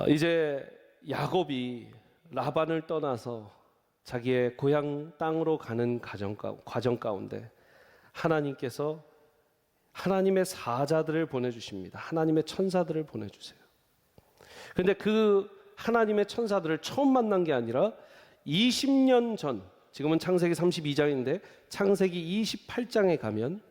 이제 야곱이 라반을 떠나서 자기의 고향 땅으로 가는 과정 가운데 하나님께서 하나님의 사자들을 보내주십니다. 하나님의 천사들을 보내주세요. 그런데 그 하나님의 천사들을 처음 만난 게 아니라 20년 전, 지금은 창세기 32장인데 창세기 28장에 가면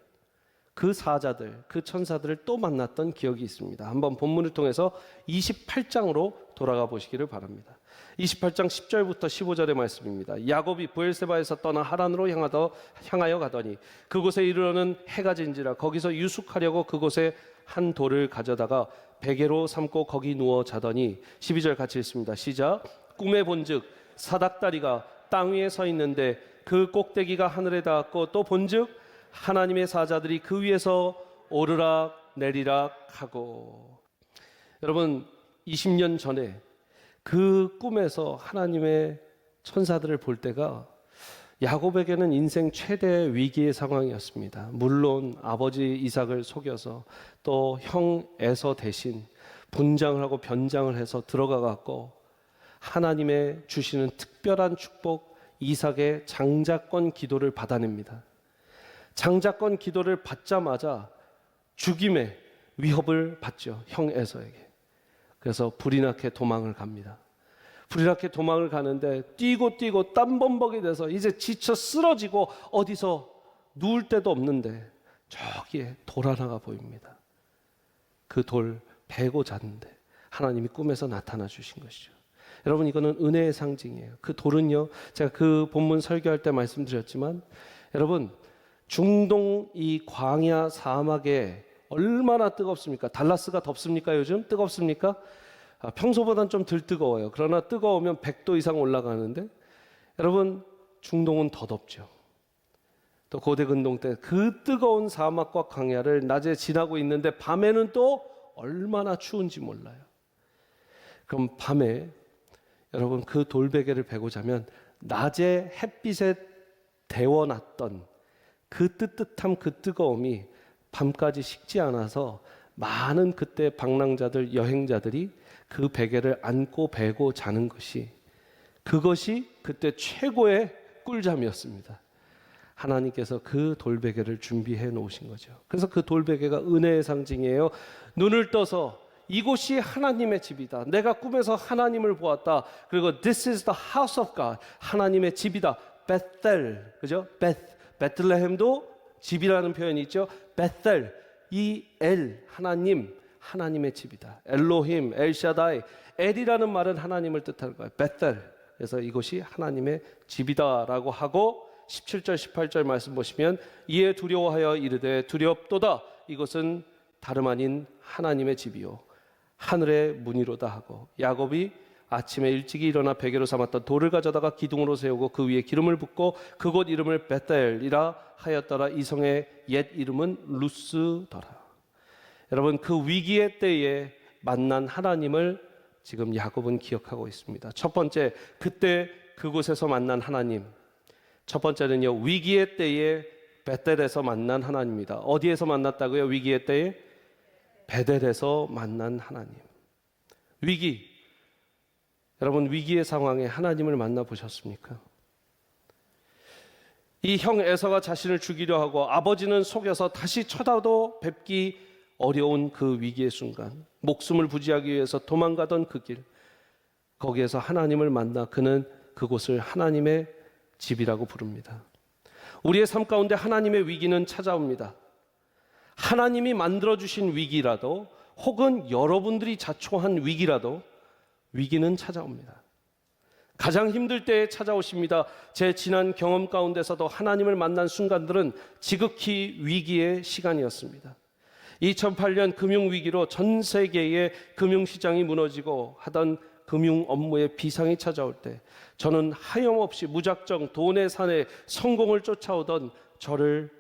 그 사자들, 그 천사들을 또 만났던 기억이 있습니다. 한번 본문을 통해서 28장으로 돌아가 보시기를 바랍니다. 28장 10절부터 15절의 말씀입니다. 야곱이 브엘세바에서 떠나 하란으로 향하여 가더니 그곳에 이르러는 해가 진지라 거기서 유숙하려고 그곳에 한 돌을 가져다가 베개로 삼고 거기 누워 자더니 12절 같이 읽습니다. 시작. 꿈에 본즉 사닥다리가 땅 위에 서 있는데 그 꼭대기가 하늘에 닿았고 또 본즉 하나님의 사자들이 그 위에서 오르락 내리락 하고. 여러분 20년 전에 그 꿈에서 하나님의 천사들을 볼 때가 야곱에게는 인생 최대 위기의 상황이었습니다. 물론 아버지 이삭을 속여서 또 형 에서 대신 분장을 하고 변장을 해서 들어가 갖고 하나님의 주시는 특별한 축복 이삭의 장자권 기도를 받아냅니다. 장자권 기도를 받자마자 죽임의 위협을 받죠. 형 에서에게. 그래서 불이 나게 도망을 갑니다. 불이 나게 도망을 가는데 뛰고 땀범벅이 돼서 이제 지쳐 쓰러지고 어디서 누울 데도 없는데 저기에 돌 하나가 보입니다. 그 돌 베고 잤는데 하나님이 꿈에서 나타나 주신 것이죠. 여러분 이거는 은혜의 상징이에요. 그 돌은요, 제가 그 본문 설교할 때 말씀드렸지만 여러분 중동 이 광야 사막에 얼마나 뜨겁습니까? 달라스가 덥습니까? 요즘 뜨겁습니까? 평소보다는 좀 덜 뜨거워요. 그러나 뜨거우면 100도 이상 올라가는데 여러분 중동은 더 덥죠. 또 고대 근동 때 그 뜨거운 사막과 광야를 낮에 지나고 있는데 밤에는 또 얼마나 추운지 몰라요. 그럼 밤에 여러분 그 돌베개를 베고 자면 낮에 햇빛에 데워놨던 그 뜨뜻함, 그 뜨거움이 밤까지 식지 않아서 많은 그때 방랑자들, 여행자들이 그 베개를 안고 베고 자는 그것이 그때 최고의 꿀잠이었습니다. 하나님께서 그 돌베개를 준비해 놓으신 거죠. 그래서 그 돌베개가 은혜의 상징이에요. 눈을 떠서 이곳이 하나님의 집이다. 내가 꿈에서 하나님을 보았다. 그리고 This is the house of God. 하나님의 집이다. 베텔, 그죠? 베틀레헴도 집이라는 표현이 있죠. 베텔, 이 엘, 하나님의 집이다. 엘로힘, 엘샤다이, 엘이라는 말은 하나님을 뜻하는 거예요. 베텔. 그래서 이곳이 하나님의 집이다라고 하고 17절, 18절 말씀 보시면 이에 두려워하여 이르되 두렵도다. 이것은 다름 아닌 하나님의 집이요 하늘의 문이로다 하고 야곱이 아침에 일찍이 일어나 베개로 삼았던 돌을 가져다가 기둥으로 세우고 그 위에 기름을 붓고 그곳 이름을 베텔이라 하였더라. 이 성의 옛 이름은 루스더라. 여러분 그 위기의 때에 만난 하나님을 지금 야곱은 기억하고 있습니다. 첫 번째, 그때 그곳에서 만난 하나님. 첫 번째는요, 위기의 때에 베텔에서 만난 하나님입니다. 어디에서 만났다고요? 위기의 때에 베텔에서 만난 하나님. 위기. 여러분 위기의 상황에 하나님을 만나보셨습니까? 이 형 에서가 자신을 죽이려 하고 아버지는 속여서 다시 쳐다도 뵙기 어려운 그 위기의 순간, 목숨을 부지하기 위해서 도망가던 그 길, 거기에서 하나님을 만나 그는 그곳을 하나님의 집이라고 부릅니다. 우리의 삶 가운데 하나님의 위기는 찾아옵니다. 하나님이 만들어주신 위기라도 혹은 여러분들이 자초한 위기라도 위기는 찾아옵니다. 가장 힘들 때에 찾아오십니다. 제 지난 경험 가운데서도 하나님을 만난 순간들은 지극히 위기의 시간이었습니다. 2008년 금융위기로 전 세계의 금융시장이 무너지고 하던 금융 업무에 비상이 찾아올 때 저는 하염없이 무작정 돈의 산에 성공을 쫓아오던 저를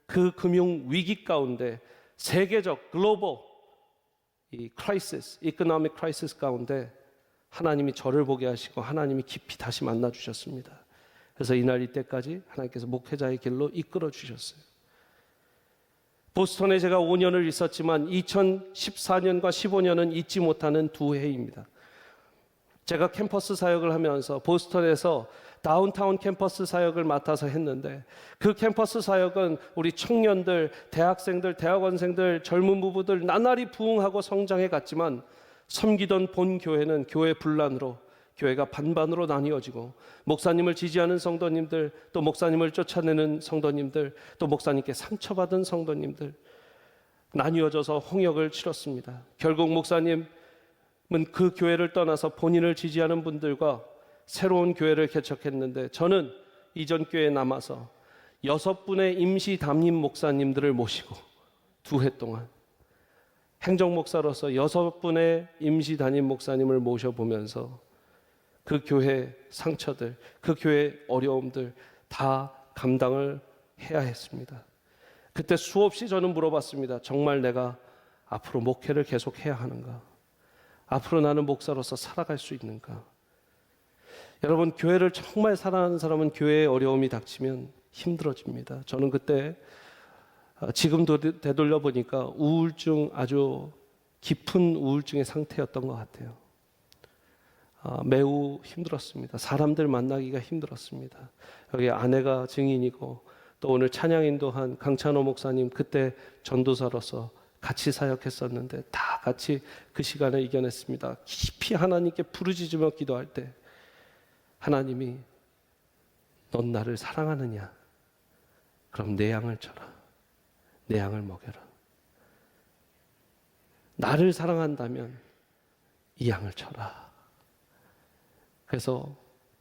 그 금융 위기 가운데 세계적 글로벌 이코노믹 크라이시스 가운데 하나님이 저를 보게 하시고 하나님이 깊이 다시 만나 주셨습니다. 그래서 이날 이때까지 하나님께서 목회자의 길로 이끌어 주셨어요. 보스턴에 제가 5년을 있었지만 2014년과 15년은 잊지 못하는 두 해입니다. 제가 캠퍼스 사역을 하면서 보스턴에서 다운타운 캠퍼스 사역을 맡아서 했는데, 그 캠퍼스 사역은 우리 청년들, 대학생들, 대학원생들, 젊은 부부들 나날이 부흥하고 성장해 갔지만, 섬기던 본 교회는 교회 분란으로 교회가 반반으로 나뉘어지고, 목사님을 지지하는 성도님들, 또 목사님을 쫓아내는 성도님들, 또 목사님께 상처받은 성도님들 나뉘어져서 홍역을 치렀습니다. 결국 목사님은 그 교회를 떠나서 본인을 지지하는 분들과 새로운 교회를 개척했는데, 저는 이전 교회에 남아서 6분의 임시 담임 목사님들을 모시고 2해 동안 행정목사로서 6분의 임시 담임 목사님을 모셔보면서 그 교회 상처들, 그 교회 어려움들 다 감당을 해야 했습니다. 그때 수없이 저는 물어봤습니다. 정말 내가 앞으로 목회를 계속 해야 하는가? 앞으로 나는 목사로서 살아갈 수 있는가? 여러분, 교회를 정말 사랑하는 사람은 교회에 어려움이 닥치면 힘들어집니다. 저는 그때 지금도 되돌려 보니까 우울증, 아주 깊은 우울증의 상태였던 것 같아요. 매우 힘들었습니다. 사람들 만나기가 힘들었습니다. 여기 아내가 증인이고, 또 오늘 찬양 인도한 강찬호 목사님, 그때 전도사로서 같이 사역했었는데 다 같이 그 시간을 이겨냈습니다. 깊이 하나님께 부르짖으며 기도할 때 하나님이 넌 나를 사랑하느냐? 그럼 내 양을 쳐라. 내 양을 먹여라. 나를 사랑한다면 이 양을 쳐라. 그래서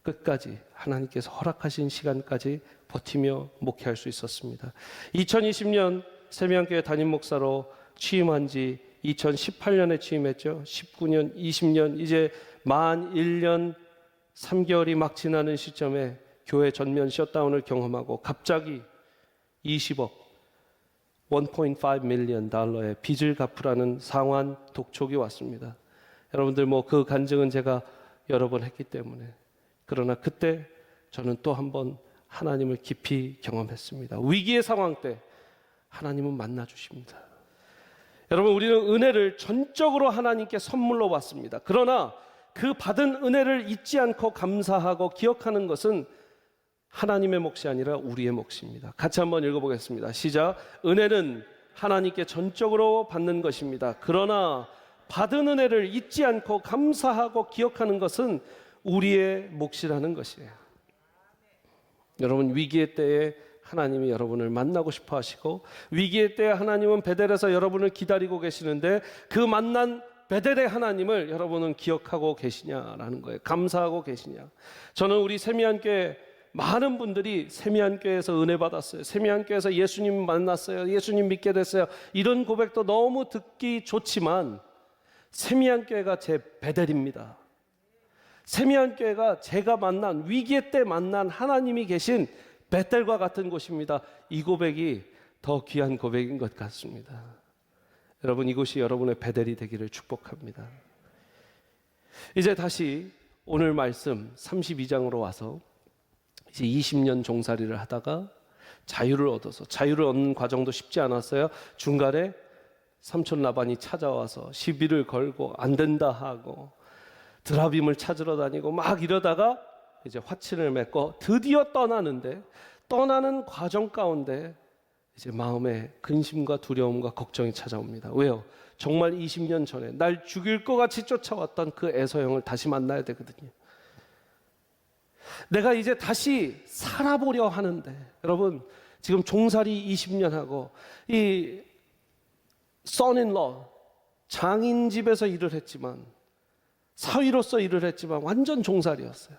끝까지 하나님께서 허락하신 시간까지 버티며 목회할 수 있었습니다. 2020년 세미안교회 담임 목사로 취임한 지 2018년에 취임했죠. 19년, 20년, 이제 만 1년 3개월이 막 지나는 시점에 교회 전면 셧다운을 경험하고 갑자기 20억, 1.5 밀리언 달러의 빚을 갚으라는 상환 독촉이 왔습니다. 여러분들 그 간증은 제가 여러 번 했기 때문에, 그러나 그때 저는 또 한 번 하나님을 깊이 경험했습니다. 위기의 상황 때 하나님은 만나 주십니다. 여러분, 우리는 은혜를 전적으로 하나님께 선물로 받습니다. 그러나 그 받은 은혜를 잊지 않고 감사하고 기억하는 것은 하나님의 몫이 아니라 우리의 몫입니다. 같이 한번 읽어보겠습니다. 시작. 은혜는 하나님께 전적으로 받는 것입니다. 그러나 받은 은혜를 잊지 않고 감사하고 기억하는 것은 우리의 몫이라는 것이에요. 여러분, 위기의 때에 하나님이 여러분을 만나고 싶어 하시고, 위기의 때에 하나님은 베델에서 여러분을 기다리고 계시는데, 그 만난 베델의 하나님을 여러분은 기억하고 계시냐라는 거예요. 감사하고 계시냐. 저는 우리 세미안교회 많은 분들이 세미안교회에서 은혜 받았어요. 세미안교회에서 예수님 만났어요. 예수님 믿게 됐어요. 이런 고백도 너무 듣기 좋지만 세미안교회가 제 베델입니다. 세미안교회가 제가 만난, 위기의 때 만난 하나님이 계신 베델과 같은 곳입니다. 이 고백이 더 귀한 고백인 것 같습니다. 여러분, 이곳이 여러분의 베델이 되기를 축복합니다. 이제 다시 오늘 말씀 32장으로 와서 이제 20년 종살이를 하다가 자유를 얻어서, 자유를 얻는 과정도 쉽지 않았어요. 중간에 삼촌 라반이 찾아와서 시비를 걸고 안 된다 하고 드라빔을 찾으러 다니고 막 이러다가 이제 화친을 맺고 드디어 떠나는데, 떠나는 과정 가운데 이제 마음에 근심과 두려움과 걱정이 찾아옵니다. 왜요? 정말 20년 전에 날 죽일 것 같이 쫓아왔던 그 에서형을 다시 만나야 되거든요. 내가 이제 다시 살아보려 하는데, 여러분, 지금 종살이 20년 하고 이 son-in-law, 장인 집에서 일을 했지만, 사위로서 일을 했지만 완전 종살이였어요.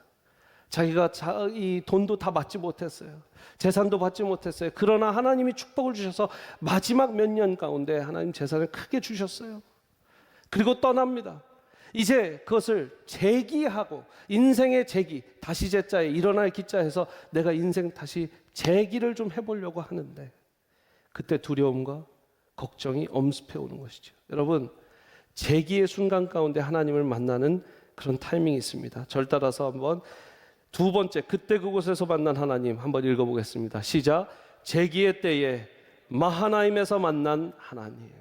자기가 이 돈도 다 받지 못했어요. 재산도 받지 못했어요. 그러나 하나님이 축복을 주셔서 마지막 몇 년 가운데 하나님 재산을 크게 주셨어요. 그리고 떠납니다. 이제 그것을 재기하고, 인생의 재기, 다시 제자에 일어날 기자해서 내가 인생 다시 재기를 좀 해보려고 하는데, 그때 두려움과 걱정이 엄습해 오는 것이죠. 여러분, 재기의 순간 가운데 하나님을 만나는 그런 타이밍이 있습니다. 절 따라서 한번 두 번째, 그때 그곳에서 만난 하나님 한번 읽어보겠습니다. 시작. 재기의 때에 마하나임에서 만난 하나님.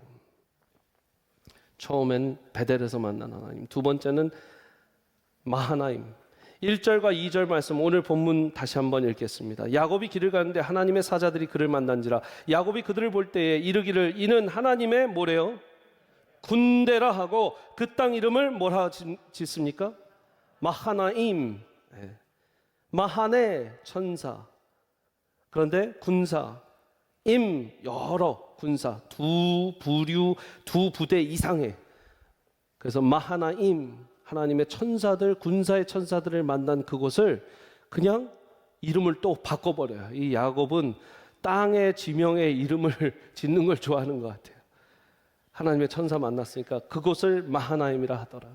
처음엔 베델에서 만난 하나님, 두 번째는 마하나임. 1절과 2절 말씀 오늘 본문 다시 한번 읽겠습니다. 야곱이 길을 가는데 하나님의 사자들이 그를 만난지라. 야곱이 그들을 볼 때에 이르기를 이는 하나님의 뭐래요? 군대라 하고 그 땅 이름을 뭐라 짓습니까? 마하나임. 마하네 천사. 그런데 군사, 임 여러 군사, 두 부류, 두 부대 이상의. 그래서 마하나임, 하나님의 천사들, 군사의 천사들을 만난 그곳을 그냥 이름을 또 바꿔버려요. 이 야곱은 땅의 지명의 이름을 짓는 걸 좋아하는 것 같아요. 하나님의 천사 만났으니까 그곳을 마하나임이라 하더라.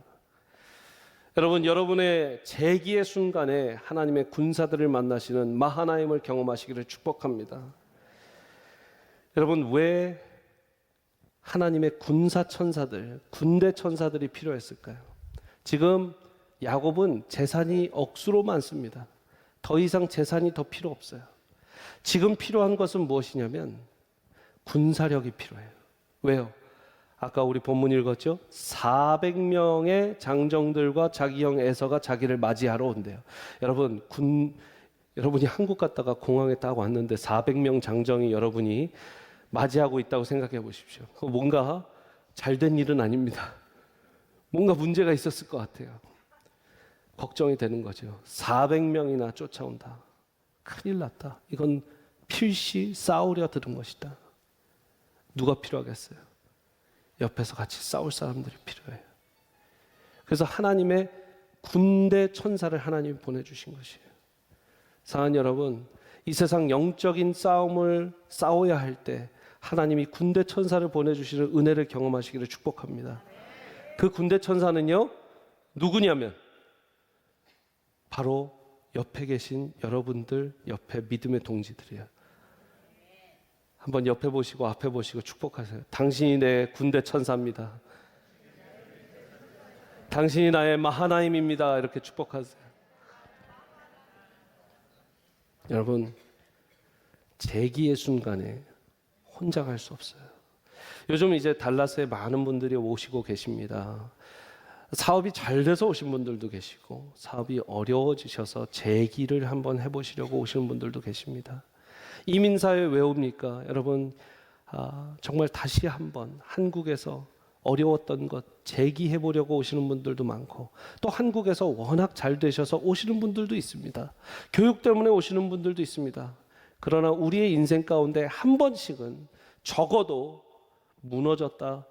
여러분, 여러분의 재기의 순간에 하나님의 군사들을 만나시는 마하나임을 경험하시기를 축복합니다. 여러분, 왜 하나님의 군사 천사들, 군대 천사들이 필요했을까요? 지금 야곱은 재산이 억수로 많습니다. 더 이상 재산이 더 필요 없어요. 지금 필요한 것은 무엇이냐면 군사력이 필요해요. 왜요? 아까 우리 본문 읽었죠? 400명의 장정들과 자기 형 에서가 자기를 맞이하러 온대요. 여러분이 한국 갔다가 공항에 딱 왔는데 400명 장정이 여러분이 맞이하고 있다고 생각해 보십시오. 뭔가 잘된 일은 아닙니다. 뭔가 문제가 있었을 것 같아요. 걱정이 되는 거죠. 400명이나 쫓아온다. 큰일 났다. 이건 필시 싸우려 들은 것이다. 누가 필요하겠어요? 옆에서 같이 싸울 사람들이 필요해요. 그래서 하나님의 군대 천사를 하나님이 보내주신 것이에요. 사랑하는 여러분, 이 세상 영적인 싸움을 싸워야 할 때 하나님이 군대 천사를 보내주시는 은혜를 경험하시기를 축복합니다. 그 군대 천사는요, 누구냐면 바로 옆에 계신 여러분들, 옆에 믿음의 동지들이에요. 한번 옆에 보시고 앞에 보시고 축복하세요. 당신이 내 군대 천사입니다. 당신이 나의 마하나임입니다. 이렇게 축복하세요. 여러분, 재기의 순간에 혼자 갈 수 없어요. 요즘 이제 달라스에 많은 분들이 오시고 계십니다. 사업이 잘 돼서 오신 분들도 계시고, 사업이 어려워지셔서 재기를 한번 해보시려고 오시는 분들도 계십니다. 이민사회 왜 옵니까? 여러분, 정말 다시 한번 한국에서 어려웠던 것 재기해 보려고 오시는 분들도 많고, 또 한국에서 워낙 잘 되셔서 오시는 분들도 있습니다. 교육 때문에 오시는 분들도 있습니다. 그러나 우리의 인생 가운데 한 번씩은 적어도 무너졌다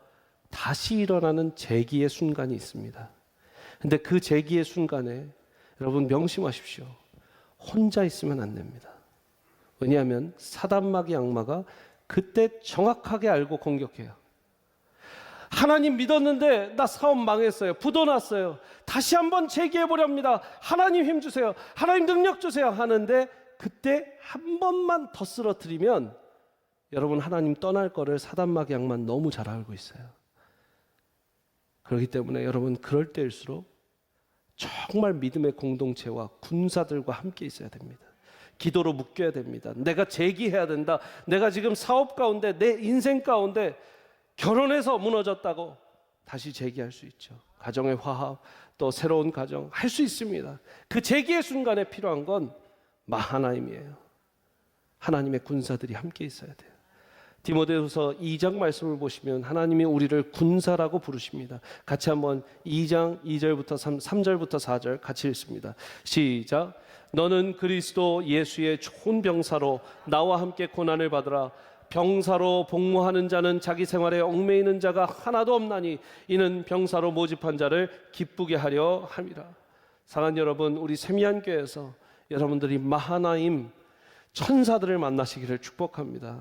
다시 일어나는 재기의 순간이 있습니다. 근데 그 재기의 순간에 여러분 명심하십시오. 혼자 있으면 안 됩니다. 왜냐하면 사단마귀 악마가 그때 정확하게 알고 공격해요. 하나님 믿었는데 나 사업 망했어요. 부도 났어요. 다시 한번 재기해보려 합니다. 하나님 힘 주세요. 하나님 능력 주세요. 하는데 그때 한 번만 더 쓰러뜨리면 여러분 하나님 떠날 거를 사단마귀 악마는 너무 잘 알고 있어요. 그렇기 때문에 여러분 그럴 때일수록 정말 믿음의 공동체와 군사들과 함께 있어야 됩니다. 기도로 묶여야 됩니다. 내가 재기해야 된다. 내가 지금 사업 가운데 내 인생 가운데 결혼해서 무너졌다고 다시 재기할 수 있죠. 가정의 화합, 또 새로운 가정 할 수 있습니다. 그 재기의 순간에 필요한 건 마하나임이에요. 하나님의 군사들이 함께 있어야 돼요. 디모데후서 2장 말씀을 보시면 하나님이 우리를 군사라고 부르십니다. 같이 한번 2장 2절부터 3절부터 4절 같이 읽습니다. 시작. 너는 그리스도 예수의 좋은 병사로 나와 함께 고난을 받으라. 병사로 복무하는 자는 자기 생활에 얽매이는 자가 하나도 없나니 이는 병사로 모집한 자를 기쁘게 하려 함이라. 사랑하는 여러분, 우리 세미안교회에서 여러분들이 마하나임 천사들을 만나시기를 축복합니다.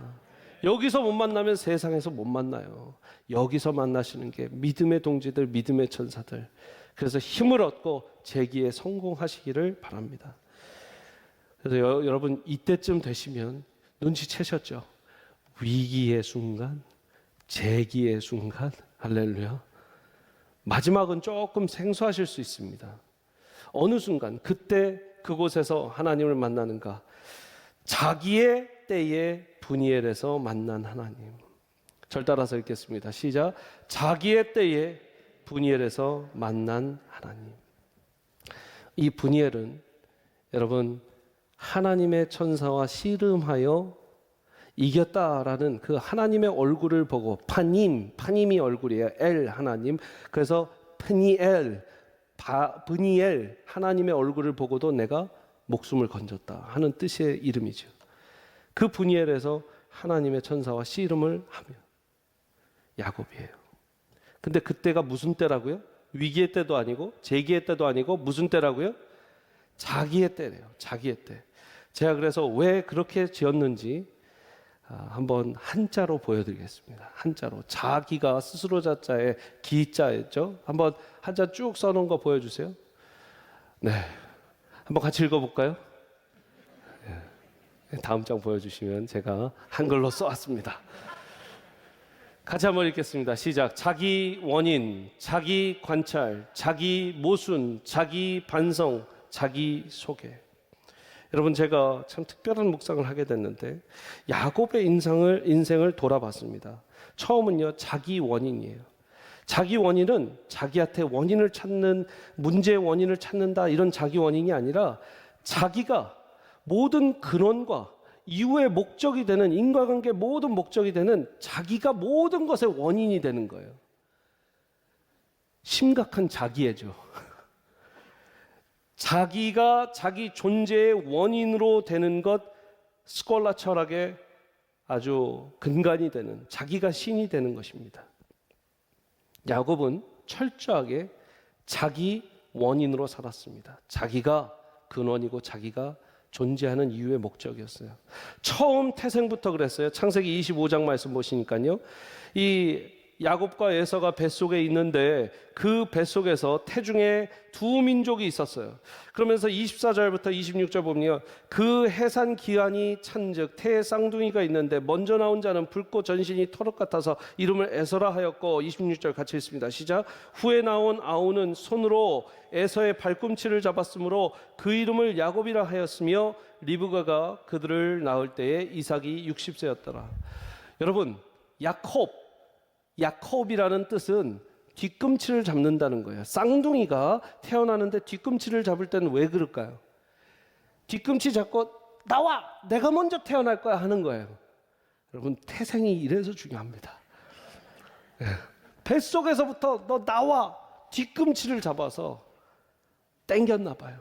여기서 못 만나면 세상에서 못 만나요. 여기서 만나시는 게 믿음의 동지들, 믿음의 천사들. 그래서 힘을 얻고 재기에 성공하시기를 바랍니다. 그래서 여러분 이때쯤 되시면 눈치채셨죠? 위기의 순간, 재기의 순간, 할렐루야. 마지막은 조금 생소하실 수 있습니다. 어느 순간, 그때 그곳에서 하나님을 만나는가? 자기의 때에 분이엘에서 만난 하나님. 절 따라서 읽겠습니다. 시작. 자기의 때에 분이엘에서 만난 하나님. 이 브니엘은 여러분 하나님의 천사와 씨름하여 이겼다라는 그 하나님의 얼굴을 보고 파님이 얼굴이에요. 엘 하나님. 그래서 브니엘 하나님의 얼굴을 보고도 내가 목숨을 건졌다 하는 뜻의 이름이죠. 그 브니엘에서 하나님의 천사와 씨름을 하며 야곱이에요. 근데 그때가 무슨 때라고요? 위기의 때도 아니고 재기의 때도 아니고 무슨 때라고요? 자기의 때래요. 자기의 때. 제가 그래서 왜 그렇게 지었는지 한번 한자로 보여드리겠습니다. 한자로. 자기가 스스로 자자에 기자였죠. 한번 한자 쭉 써놓은 거 보여주세요. 네, 한번 같이 읽어볼까요? 네. 다음 장 보여주시면 제가 한글로 써왔습니다. 같이 한번 읽겠습니다. 시작. 자기 원인, 자기 관찰, 자기 모순, 자기 반성, 자기 소개. 여러분 제가 참 특별한 묵상을 하게 됐는데 야곱의 인생을 돌아봤습니다. 처음은요 자기 원인이에요. 자기 원인은 자기한테 원인을 찾는 문제의 원인을 찾는다 이런 자기 원인이 아니라 자기가 모든 근원과 이후의 목적이 되는 인과관계 모든 목적이 되는 자기가 모든 것의 원인이 되는 거예요. 심각한 자기애죠. 자기가 자기 존재의 원인으로 되는 것 스콜라 철학의 아주 근간이 되는 자기가 신이 되는 것입니다. 야곱은 철저하게 자기 원인으로 살았습니다. 자기가 근원이고 자기가 존재하는 이유의 목적이었어요. 처음 태생부터 그랬어요. 창세기 25장 말씀 보시니까요. 이 야곱과 에서가 뱃속에 있는데 그 뱃속에서 태중에 두 민족이 있었어요. 그러면서 24절부터 26절 보면 그 해산 기한이 찬즉 태의 쌍둥이가 있는데 먼저 나온 자는 붉고 전신이 토록 같아서 이름을 에서라 하였고 26절 같이 읽습니다. 시작. 후에 나온 아우는 손으로 에서의 발꿈치를 잡았으므로 그 이름을 야곱이라 하였으며 리브가가 그들을 낳을 때에 이삭이 60세였더라. 여러분 야콥이라는 뜻은 뒤꿈치를 잡는다는 거예요. 쌍둥이가 태어나는데 뒤꿈치를 잡을 때는 왜 그럴까요? 뒤꿈치 잡고 나와! 내가 먼저 태어날 거야 하는 거예요. 여러분 태생이 이래서 중요합니다. 뱃속에서부터 너 나와! 뒤꿈치를 잡아서 땡겼나 봐요.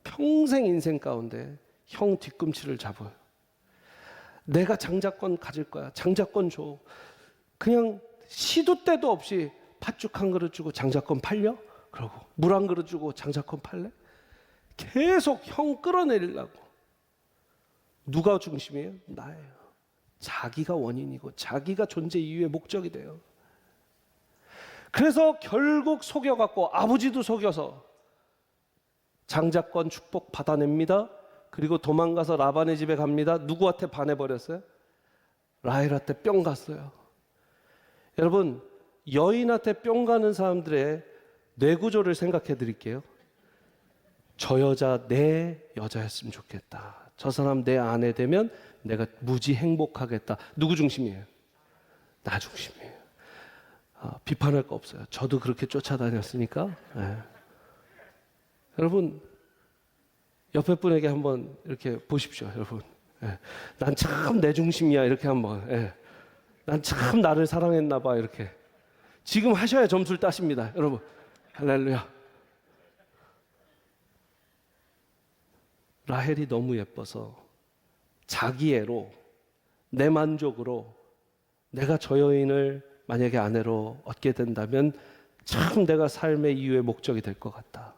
평생 인생 가운데 형 뒤꿈치를 잡아요. 내가 장자권 가질 거야. 장자권 줘. 그냥 시도 때도 없이 팥죽 한 그릇 주고 장자권 팔려? 그러고 물 한 그릇 주고 장자권 팔래? 계속 형 끌어내리려고. 누가 중심이에요? 나예요. 자기가 원인이고 자기가 존재 이유의 목적이 돼요. 그래서 결국 속여갖고 아버지도 속여서 장자권 축복 받아냅니다. 그리고 도망가서 라반의 집에 갑니다. 누구한테 반해버렸어요? 라헬한테 뿅 갔어요. 여러분 여인한테 뿅 가는 사람들의 뇌구조를 생각해 드릴게요. 저 여자 내 여자였으면 좋겠다. 저 사람 내 아내 되면 내가 무지 행복하겠다. 누구 중심이에요? 나 중심이에요. 비판할 거 없어요. 저도 그렇게 쫓아다녔으니까. 네. 여러분 옆에 분에게 한번 이렇게 보십시오. 여러분 난 참 내 중심이야 이렇게 한번 난 참 나를 사랑했나 봐 이렇게 지금 하셔야 점수를 따십니다. 여러분 할렐루야. 라헬이 너무 예뻐서 자기애로 내 만족으로 내가 저 여인을 만약에 아내로 얻게 된다면 참 내가 삶의 이유의 목적이 될 것 같다.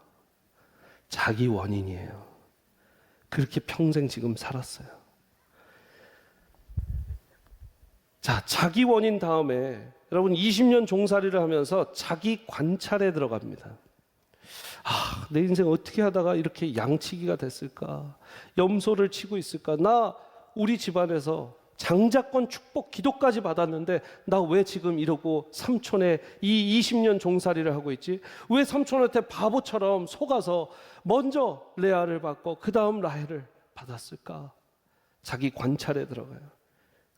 자기 원인이에요. 그렇게 평생 지금 살았어요. 자, 자기 원인 다음에 여러분 20년 종살이를 하면서 자기 관찰에 들어갑니다. 내 인생 어떻게 하다가 이렇게 양치기가 됐을까? 염소를 치고 있을까? 나 우리 집안에서 장자권 축복 기도까지 받았는데 나 왜 지금 이러고 삼촌의 이 20년 종살이를 하고 있지? 왜 삼촌한테 바보처럼 속아서 먼저 레아를 받고 그 다음 라헬을 받았을까? 자기 관찰에 들어가요.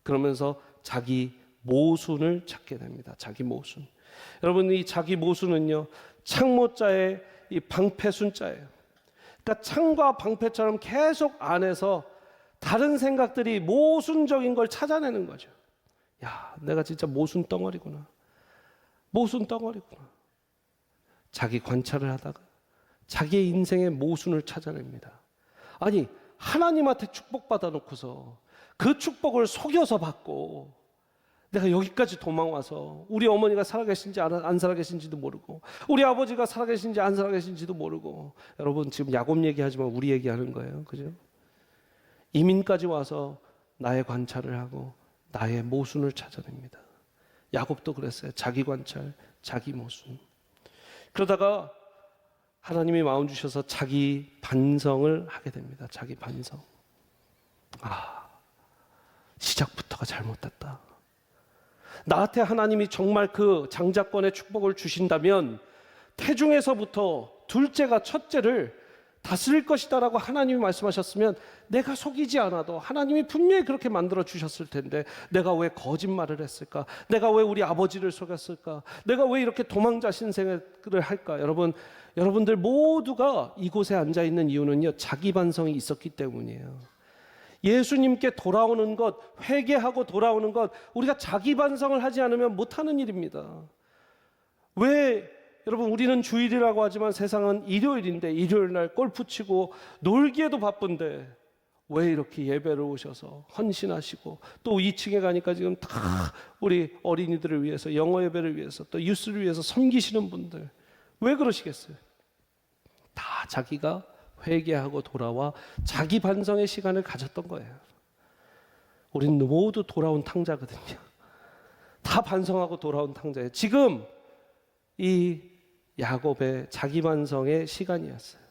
그러면서 자기 모순을 찾게 됩니다. 자기 모순. 여러분 이 자기 모순은요 창모자에 이 방패순자예요. 그러니까 창과 방패처럼 계속 안에서 다른 생각들이 모순적인 걸 찾아내는 거죠. 야, 내가 진짜 모순 덩어리구나. 모순 덩어리구나. 자기 관찰을 하다가 자기의 인생의 모순을 찾아냅니다. 아니, 하나님한테 축복받아 놓고서 그 축복을 속여서 받고 내가 여기까지 도망와서 우리 어머니가 살아계신지 안 살아계신지도 모르고 우리 아버지가 살아계신지 안 살아계신지도 모르고, 여러분 지금 야곱 얘기하지만 우리 얘기하는 거예요. 그죠? 이민까지 와서 나의 관찰을 하고 나의 모순을 찾아냅니다. 야곱도 그랬어요. 자기 관찰, 자기 모순. 그러다가 하나님이 마음 주셔서 자기 반성을 하게 됩니다. 자기 반성. 시작부터가 잘못됐다. 나한테 하나님이 정말 그 장자권의 축복을 주신다면 태중에서부터 둘째가 첫째를 다스릴 것이다라고 하나님이 말씀하셨으면 내가 속이지 않아도 하나님이 분명히 그렇게 만들어 주셨을 텐데 내가 왜 거짓말을 했을까? 내가 왜 우리 아버지를 속였을까? 내가 왜 이렇게 도망자 신생을 할까? 여러분들 모두가 이곳에 앉아 있는 이유는요, 자기 반성이 있었기 때문이에요. 예수님께 돌아오는 것, 회개하고 돌아오는 것, 우리가 자기 반성을 하지 않으면 못하는 일입니다. 왜 여러분, 우리는 주일이라고 하지만 세상은 일요일인데 일요일 날 골프 치고 놀기에도 바쁜데 왜 이렇게 예배를 오셔서 헌신하시고 또 2층에 가니까 지금 다 우리 어린이들을 위해서 영어 예배를 위해서 또 유스를 위해서 섬기시는 분들, 왜 그러시겠어요? 다 자기가 회개하고 돌아와 자기 반성의 시간을 가졌던 거예요. 우린 모두 돌아온 탕자거든요. 다 반성하고 돌아온 탕자예요. 지금 이 야곱의 자기 반성의 시간이었어요.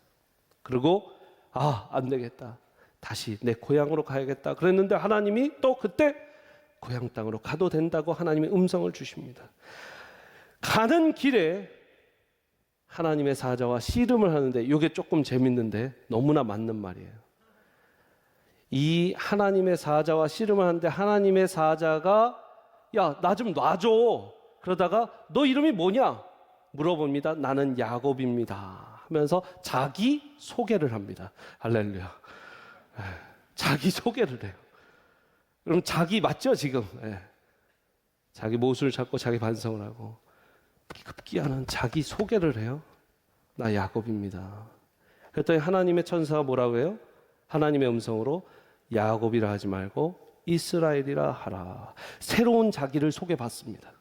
그리고 안 되겠다. 다시 내 고향으로 가야겠다. 그랬는데 하나님이 또 그때 고향 땅으로 가도 된다고 하나님이 음성을 주십니다. 가는 길에 하나님의 사자와 씨름을 하는데, 이게 조금 재밌는데 너무나 맞는 말이에요. 이 하나님의 사자와 씨름을 하는데 하나님의 사자가 야, 나 좀 놔줘. 그러다가 너 이름이 뭐냐? 물어봅니다. 나는 야곱입니다 하면서 자기 소개를 합니다. 할렐루야. 자기 소개를 해요. 그럼 자기 맞죠 지금? 자기 모습을 찾고 자기 반성을 하고 급기야는 자기 소개를 해요. 나 야곱입니다. 그랬더니 하나님의 천사가 뭐라고 해요? 하나님의 음성으로 야곱이라 하지 말고 이스라엘이라 하라. 새로운 자기를 소개받습니다.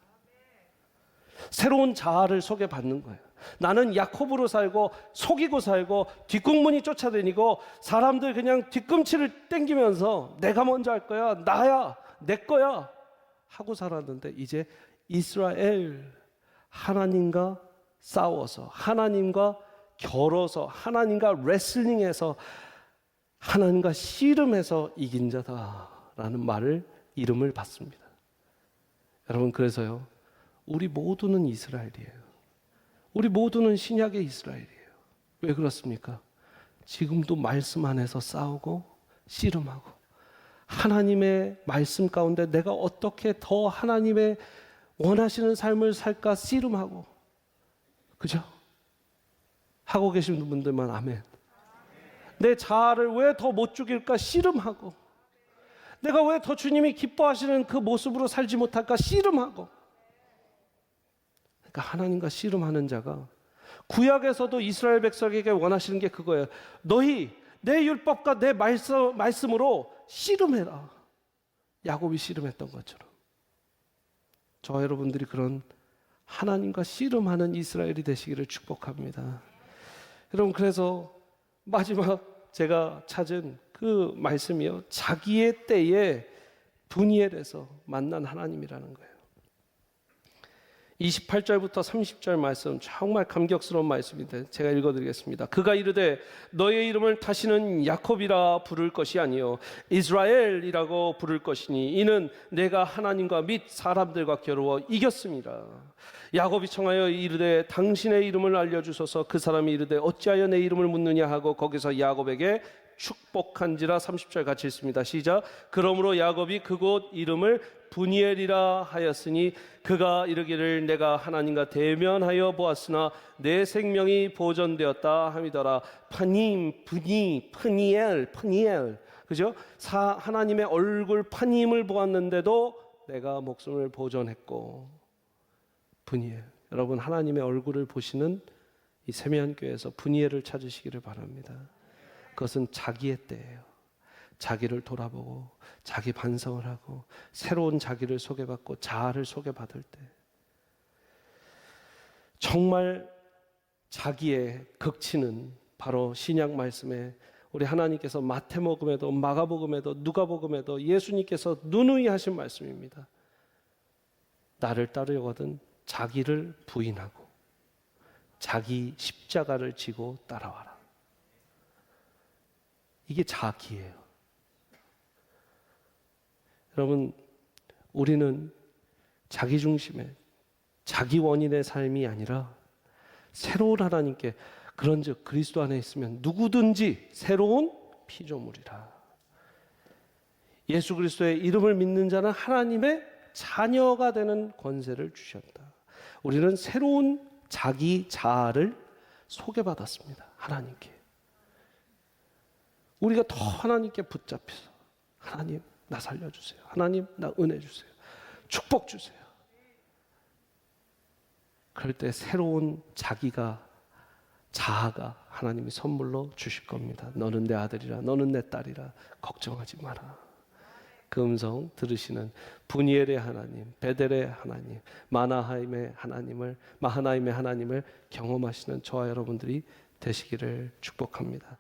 새로운 자아를 소개받는 거예요. 나는 야곱으로 살고 속이고 살고 뒷공문이 쫓아다니고 사람들 그냥 뒤꿈치를 땡기면서 내가 먼저 할 거야, 나야, 내 거야 하고 살았는데 이제 이스라엘, 하나님과 싸워서 하나님과 겨뤄서 하나님과 레슬링해서 하나님과 씨름해서 이긴 자다라는 말을, 이름을 받습니다. 여러분, 그래서요, 우리 모두는 이스라엘이에요. 우리 모두는 신약의 이스라엘이에요. 왜 그렇습니까? 지금도 말씀 안에서 싸우고 씨름하고 하나님의 말씀 가운데 내가 어떻게 더 하나님의 원하시는 삶을 살까 씨름하고, 그죠? 하고 계신 분들만 아멘. 내 자아를 왜 더 못 죽일까 씨름하고, 내가 왜 더 주님이 기뻐하시는 그 모습으로 살지 못할까 씨름하고. 그러니까 하나님과 씨름하는 자가, 구약에서도 이스라엘 백성에게 원하시는 게 그거예요. 너희 내 율법과 내 말씀으로 씨름해라. 야곱이 씨름했던 것처럼 저와 여러분들이 그런 하나님과 씨름하는 이스라엘이 되시기를 축복합니다. 여러분, 그래서 마지막 제가 찾은 그 말씀이요, 자기의 때에 분이엘에서 만난 하나님이라는 거예요. 28절부터 30절 말씀, 정말 감격스러운 말씀인데 제가 읽어드리겠습니다. 그가 이르되 너의 이름을 다시는 야곱이라 부를 것이 아니요 이스라엘이라고 부를 것이니 이는 내가 하나님과 및 사람들과 겨루어 이겼습니다. 야곱이 청하여 이르되 당신의 이름을 알려주소서. 그 사람이 이르되 어찌하여 내 이름을 묻느냐 하고 거기서 야곱에게 축복한지라. 30절 같이 읽습니다. 시작. 그러므로 야곱이 그곳 이름을 분이엘이라 하였으니 그가 이르기를 내가 하나님과 대면하여 보았으나 내 생명이 보존되었다 함이더라. 파님, 분이, 푸니엘, 그죠? 하나님의 얼굴 파님을 보았는데도 내가 목숨을 보존했고. 분이엘. 여러분, 하나님의 얼굴을 보시는 이 세미한 교회에서 분이엘을 찾으시기를 바랍니다. 그것은 자기의 때예요. 자기를 돌아보고 자기 반성을 하고 새로운 자기를 소개받고 자아를 소개받을 때, 정말 자기의 극치는 바로 신약 말씀에 우리 하나님께서 마태복음에도 마가복음에도 누가복음에도 예수님께서 누누이 하신 말씀입니다. 나를 따르려거든 자기를 부인하고 자기 십자가를 지고 따라와라. 이게 자기예요. 여러분, 우리는 자기 중심의 자기 원인의 삶이 아니라 새로운 하나님께, 그런즉 그리스도 안에 있으면 누구든지 새로운 피조물이라. 예수 그리스도의 이름을 믿는 자는 하나님의 자녀가 되는 권세를 주셨다. 우리는 새로운 자기 자아를 소개받았습니다. 하나님께. 우리가 더 하나님께 붙잡혀서, 하나님 나 살려주세요. 하나님 나 은혜 주세요. 축복 주세요. 그럴 때 새로운 자아가 하나님이 선물로 주실 겁니다. 너는 내 아들이라, 너는 내 딸이라, 걱정하지 마라. 그 음성 들으시는 분이엘의 하나님, 베델의 하나님, 마하나임의 하나님을 경험하시는 저와 여러분들이 되시기를 축복합니다.